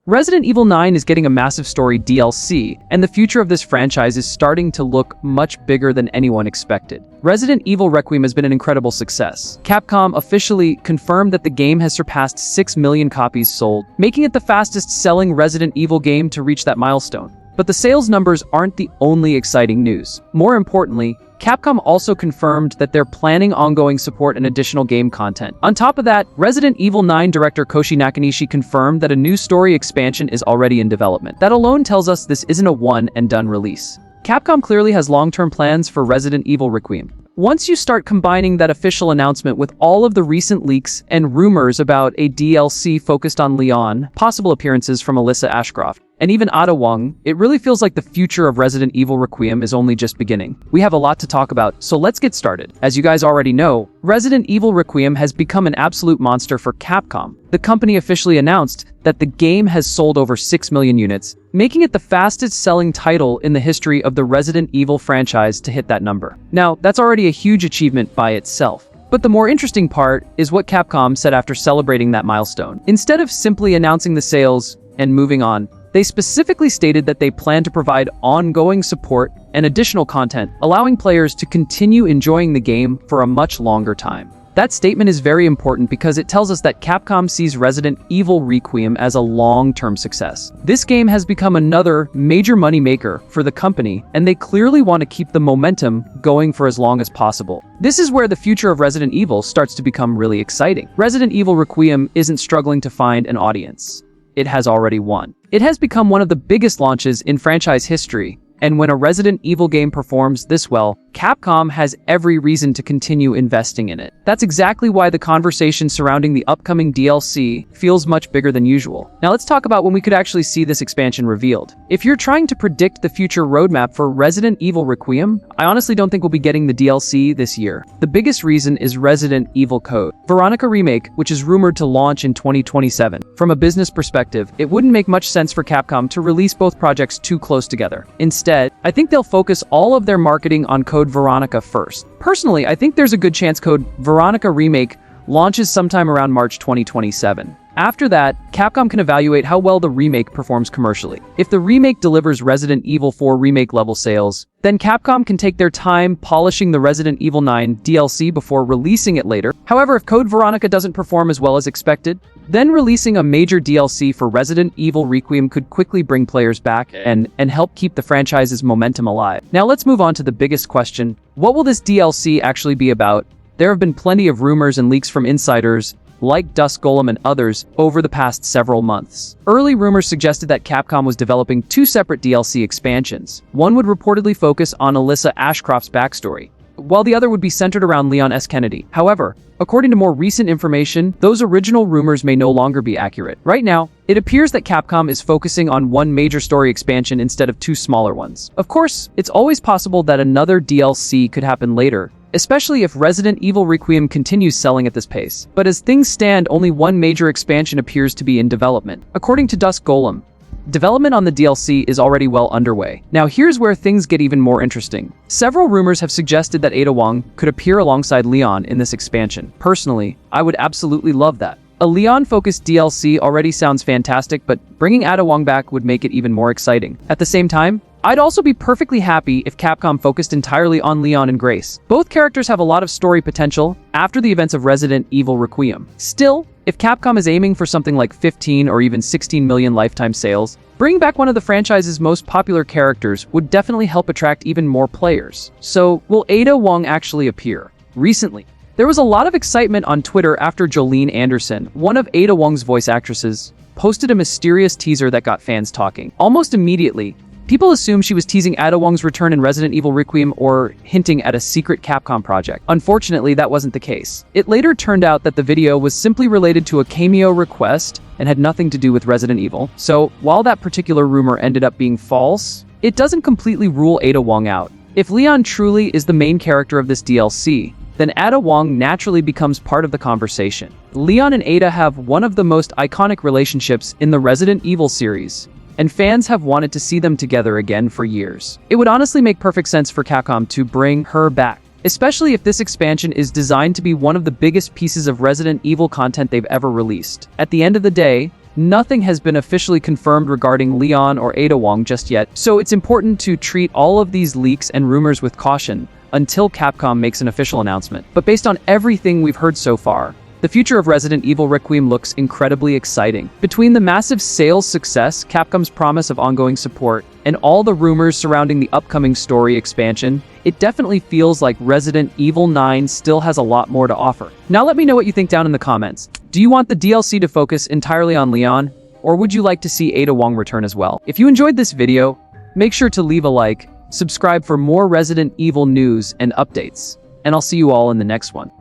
Resident Evil 9 is getting a massive story DLC, and the future of this franchise is starting to look much bigger than anyone expected. Resident Evil Requiem has been an incredible success. Capcom officially confirmed that the game has surpassed 6 million copies sold, making it the fastest-selling Resident Evil game to reach that milestone. But the sales numbers aren't the only exciting news. More importantly, Capcom also confirmed that they're planning ongoing support and additional game content. On top of that, Resident Evil 9 director Koshi Nakanishi confirmed that a new story expansion is already in development. That alone tells us this isn't a one-and-done release. Capcom clearly has long-term plans for Resident Evil Requiem. Once you start combining that official announcement with all of the recent leaks and rumors about a DLC focused on Leon, possible appearances from Alyssa Ashcroft, and even Ada Wong, it really feels like the future of Resident Evil Requiem is only just beginning. We have a lot to talk about, so let's get started. As you guys already know, Resident Evil Requiem has become an absolute monster for Capcom. The company officially announced that the game has sold over 6 million units, making it the fastest-selling title in the history of the Resident Evil franchise to hit that number. Now, that's already a huge achievement by itself. But the more interesting part is what Capcom said after celebrating that milestone. Instead of simply announcing the sales and moving on, they specifically stated that they plan to provide ongoing support and additional content, allowing players to continue enjoying the game for a much longer time. That statement is very important because it tells us that Capcom sees Resident Evil Requiem as a long-term success. This game has become another major moneymaker for the company, and they clearly want to keep the momentum going for as long as possible. This is where the future of Resident Evil starts to become really exciting. Resident Evil Requiem isn't struggling to find an audience. It has already won. It has become one of the biggest launches in franchise history, and when a Resident Evil game performs this well, Capcom has every reason to continue investing in it. That's exactly why the conversation surrounding the upcoming DLC feels much bigger than usual. Now let's talk about when we could actually see this expansion revealed. If you're trying to predict the future roadmap for Resident Evil Requiem, I honestly don't think we'll be getting the DLC this year. The biggest reason is Resident Evil Code Veronica Remake, which is rumored to launch in 2027. From a business perspective, it wouldn't make much sense for Capcom to release both projects too close together. Instead, I think they'll focus all of their marketing on Code Veronica first. Personally, I think there's a good chance Code Veronica Remake launches sometime around March 2027. After that, Capcom can evaluate how well the remake performs commercially. If the remake delivers Resident Evil 4 remake level sales, then Capcom can take their time polishing the Resident Evil 9 DLC before releasing it later. However, if Code Veronica doesn't perform as well as expected, then releasing a major DLC for Resident Evil Requiem could quickly bring players back and help keep the franchise's momentum alive. Now let's move on to the biggest question. What will this DLC actually be about? There have been plenty of rumors and leaks from insiders like Dusk Golem and others over the past several months. Early rumors suggested that Capcom was developing two separate DLC expansions. One would reportedly focus on Alyssa Ashcroft's backstory, while the other would be centered around Leon S. Kennedy. However, according to more recent information, those original rumors may no longer be accurate. Right now, it appears that Capcom is focusing on one major story expansion instead of two smaller ones. Of course, it's always possible that another DLC could happen later, especially if Resident Evil Requiem continues selling at this pace. But as things stand, only one major expansion appears to be in development. According to Dusk Golem, development on the DLC is already well underway. Now here's where things get even more interesting. Several rumors have suggested that Ada Wong could appear alongside Leon in this expansion. Personally, I would absolutely love that. A Leon-focused DLC already sounds fantastic, but bringing Ada Wong back would make it even more exciting. At the same time, I'd also be perfectly happy if Capcom focused entirely on Leon and Grace. Both characters have a lot of story potential after the events of Resident Evil Requiem. Still, if Capcom is aiming for something like 15 or even 16 million lifetime sales, bringing back one of the franchise's most popular characters would definitely help attract even more players. So, will Ada Wong actually appear? Recently, there was a lot of excitement on Twitter after Jolene Anderson, one of Ada Wong's voice actresses, posted a mysterious teaser that got fans talking. Almost immediately, people assumed she was teasing Ada Wong's return in Resident Evil Requiem or hinting at a secret Capcom project. Unfortunately, that wasn't the case. It later turned out that the video was simply related to a cameo request and had nothing to do with Resident Evil. So, while that particular rumor ended up being false, it doesn't completely rule Ada Wong out. If Leon truly is the main character of this DLC, then Ada Wong naturally becomes part of the conversation. Leon and Ada have one of the most iconic relationships in the Resident Evil series, and fans have wanted to see them together again for years. It would honestly make perfect sense for Capcom to bring her back, especially if this expansion is designed to be one of the biggest pieces of Resident Evil content they've ever released. At the end of the day, nothing has been officially confirmed regarding Leon or Ada Wong just yet, so it's important to treat all of these leaks and rumors with caution until Capcom makes an official announcement. But based on everything we've heard so far, the future of Resident Evil Requiem looks incredibly exciting. Between the massive sales success, Capcom's promise of ongoing support, and all the rumors surrounding the upcoming story expansion, it definitely feels like Resident Evil 9 still has a lot more to offer. Now let me know what you think down in the comments. Do you want the DLC to focus entirely on Leon, or would you like to see Ada Wong return as well? If you enjoyed this video, make sure to leave a like, subscribe for more Resident Evil news and updates, and I'll see you all in the next one.